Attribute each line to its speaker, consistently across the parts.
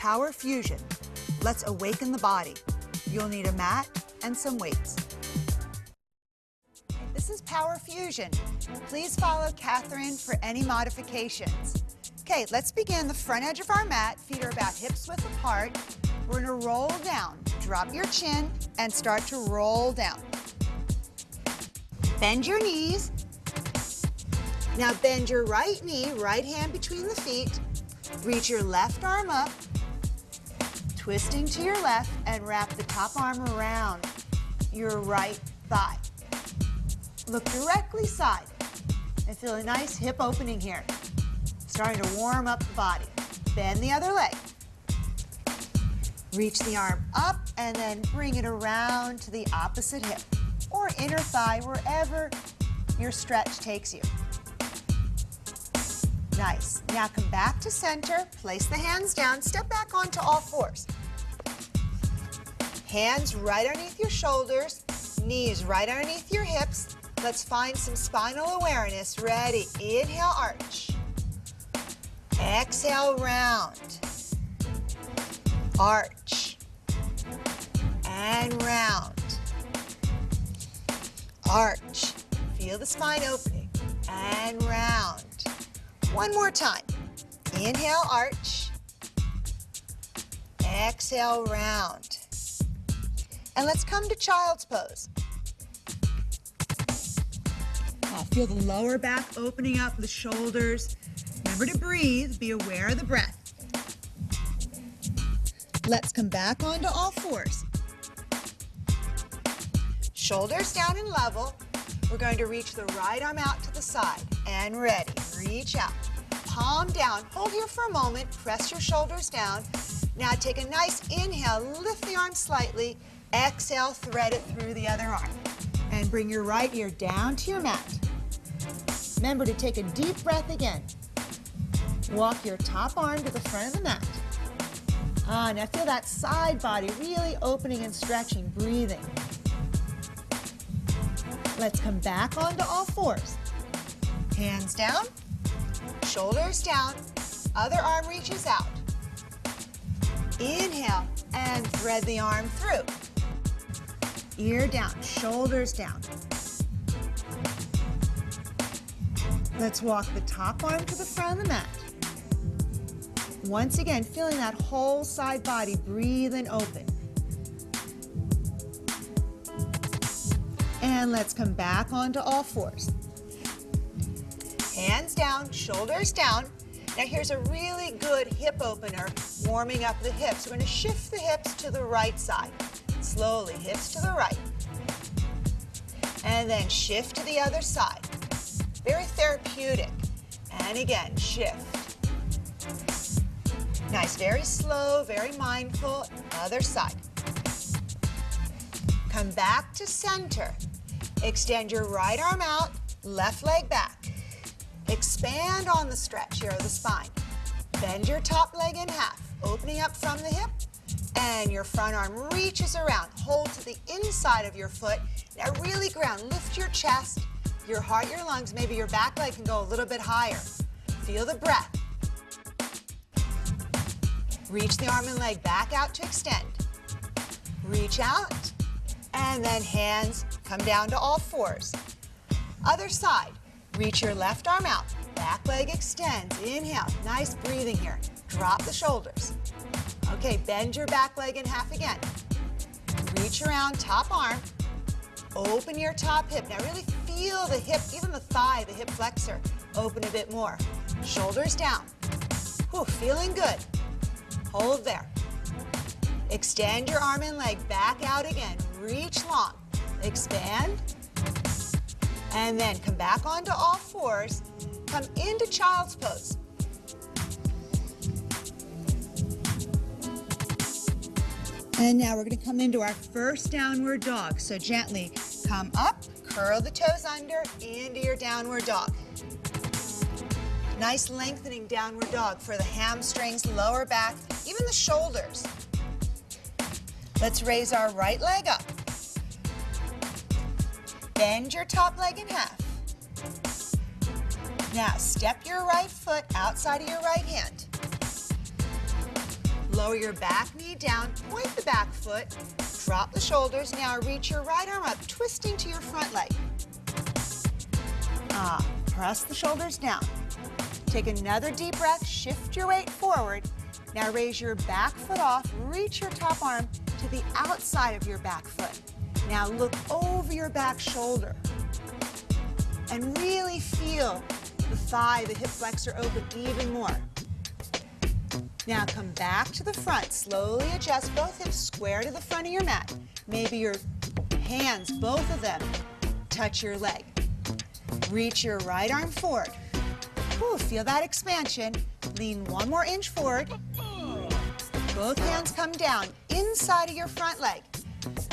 Speaker 1: Power Fusion. Let's awaken the body. You'll need a mat and some weights. This is Power Fusion. Please follow Catherine for any modifications. Okay, let's begin the front edge of our mat. Feet are about hips width apart. We're gonna roll down. Drop your chin and start to roll down. Bend your knees. Now bend your right knee, right hand between the feet. Reach your left arm up, twisting to your left, and wrap the top arm around your right thigh. Look directly side and feel a nice hip opening here. Starting to warm up the body. Bend the other leg. Reach the arm up and then bring it around to the opposite hip or inner thigh, wherever your stretch takes you. Nice. Now come back to center, place the hands down, step back onto all fours. Hands right underneath your shoulders, knees right underneath your hips. Let's find some spinal awareness. Ready? Inhale, arch. Exhale, round. Arch. And round. Arch. Feel the spine opening. And round. One more time. Inhale, arch. Exhale, round. And let's come to child's pose. Feel the lower back opening up, the shoulders. Remember to breathe. Be aware of the breath. Let's come back onto all fours. Shoulders down and level. We're going to reach the right arm out to the side. And ready. Reach out. Palm down. Hold here for a moment. Press your shoulders down. Now take a nice inhale. Lift the arm slightly. Exhale, thread it through the other arm. And bring your right ear down to your mat. Remember to take a deep breath again. Walk your top arm to the front of the mat. Now feel that side body really opening and stretching, breathing. Let's come back onto all fours. Hands down, shoulders down, other arm reaches out. Inhale and thread the arm through. Ear down, shoulders down. Let's walk the top arm to the front of the mat. Once again, feeling that whole side body breathe and open. And let's come back onto all fours. Hands down, shoulders down. Now here's a really good hip opener, warming up the hips. We're going to shift the hips to the right side. Slowly, hips to the right. And then shift to the other side. Very therapeutic. And again, shift. Nice, very slow, very mindful. Other side. Come back to center. Extend your right arm out, left leg back. Expand on the stretch here of the spine. Bend your top leg in half, opening up from the hip, and your front arm reaches around. Hold to the inside of your foot. Now really ground. Lift your chest, your heart, your lungs. Maybe your back leg can go a little bit higher. Feel the breath. Reach the arm and leg back out to extend. Reach out, and then hands come down to all fours. Other side. Reach your left arm out. Back leg extends. Inhale. Nice breathing here. Drop the shoulders. Okay, bend your back leg in half again. Reach around, top arm. Open your top hip. Now really feel the hip, even the thigh, the hip flexor. Open a bit more. Shoulders down. Whew, feeling good. Hold there. Extend your arm and leg back out again. Reach long. Expand. And then come back onto all fours. Come into child's pose. And now we're going to come into our first downward dog. So gently come up, curl the toes under, into your downward dog. Nice lengthening downward dog for the hamstrings, lower back, even the shoulders. Let's raise our right leg up. Bend your top leg in half. Now step your right foot outside of your right hand. Lower your back knee down, point the back foot, drop the shoulders. Now reach your right arm up, twisting to your front leg. Press the shoulders down. Take another deep breath, shift your weight forward. Now raise your back foot off, reach your top arm to the outside of your back foot. Now look over your back shoulder and really feel the thigh, the hip flexor open even more. Now come back to the front. Slowly adjust both hips square to the front of your mat. Maybe your hands, both of them, touch your leg. Reach your right arm forward. Ooh, feel that expansion. Lean one more inch forward. Both hands come down inside of your front leg.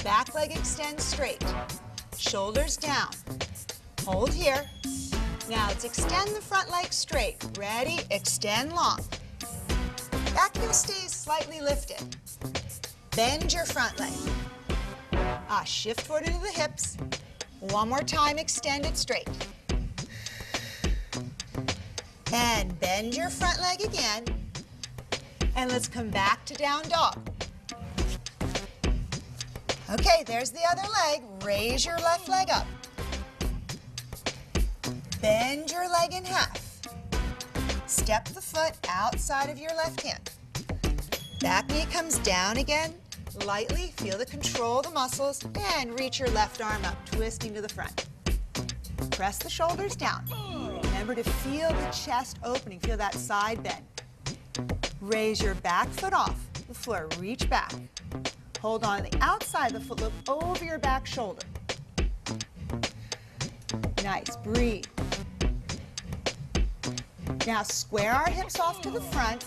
Speaker 1: Back leg extends straight. Shoulders down. Hold here. Now let's extend the front leg straight. Ready? Extend long. Back heel stays slightly lifted. Bend your front leg. Shift forward into the hips. One more time, extend it straight. And bend your front leg again. And let's come back to down dog. Okay, there's the other leg. Raise your left leg up. Bend your leg in half. Step the foot outside of your left hand. Back knee comes down again. Lightly feel the control of the muscles and reach your left arm up, twisting to the front. Press the shoulders down. Remember to feel the chest opening, feel that side bend. Raise your back foot off the floor, reach back. Hold on to the outside of the foot, look over your back shoulder. Nice, breathe. Now square our hips off to the front.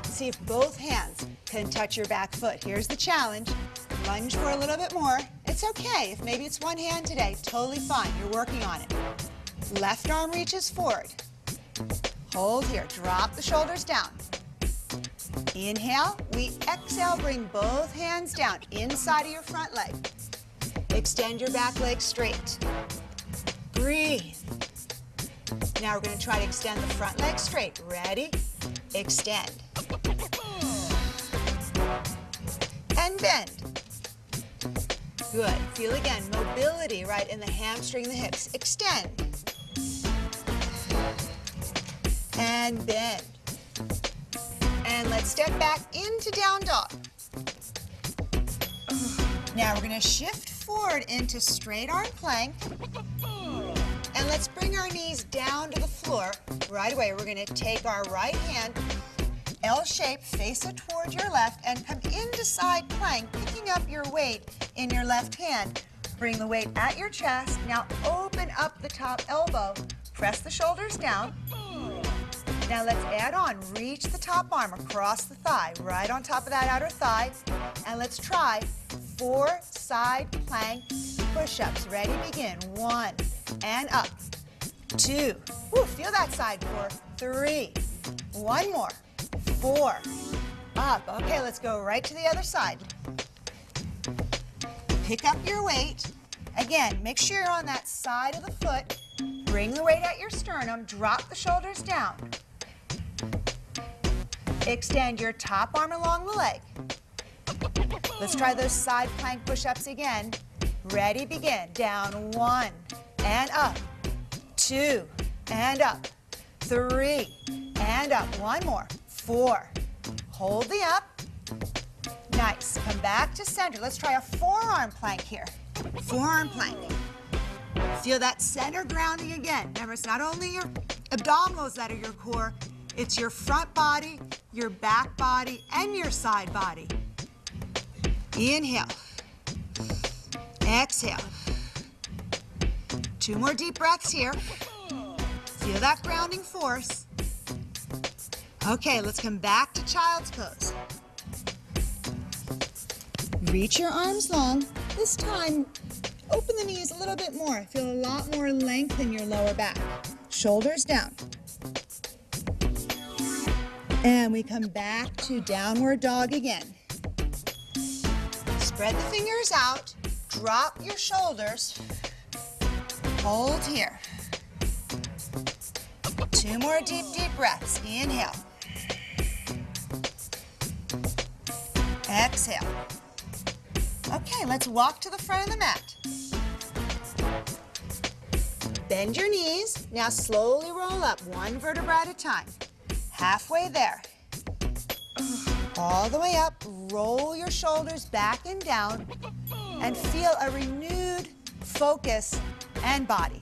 Speaker 1: See if both hands can touch your back foot. Here's the challenge. Lunge for a little bit more. It's okay if maybe it's one hand today. Totally fine. You're working on it. Left arm reaches forward. Hold here. Drop the shoulders down. Inhale. We exhale. Bring both hands down inside of your front leg. Extend your back leg straight. Breathe. Now we're going to try to extend the front leg straight. Ready? Extend. And bend. Good. Feel again, mobility right in the hamstring, the hips. Extend. And bend. And let's step back into down dog. Now we're going to shift forward into straight arm plank. And let's bring our knees down to the floor. Right away, we're going to take our right hand, L shape, face it toward your left, and come into side plank, picking up your weight in your left hand. Bring the weight at your chest. Now open up the top elbow. Press the shoulders down. Now let's add on. Reach the top arm across the thigh, right on top of that outer thigh. And let's try 4 side plank push-ups. Ready, begin. 1, and up. 2. Woo, feel that side. 4. 3. 1 more. 4. Up. Okay, let's go right to the other side. Pick up your weight. Again, make sure you're on that side of the foot. Bring the weight at your sternum. Drop the shoulders down. Extend your top arm along the leg. Let's try those side plank push-ups again. Ready, begin. Down. 1, and up. 2, and up. 3, and up. 1 more. 4. Hold the up. Nice. Come back to center. Let's try a forearm plank here. Forearm plank. Feel that center grounding again. Remember, it's not only your abdominals that are your core, it's your front body, your back body, and your side body. Inhale. Exhale. 2 more deep breaths here. Feel that grounding force. Okay, let's come back to child's pose. Reach your arms long. This time, open the knees a little bit more. Feel a lot more length in your lower back. Shoulders down. And we come back to downward dog again. Spread the fingers out. Drop your shoulders. Hold here. 2 more deep breaths. Inhale. Exhale. Okay, let's walk to the front of the mat. Bend your knees. Now slowly roll up, one vertebra at a time. Halfway there. All the way up, roll your shoulders back and down, and feel a renewed focus and body.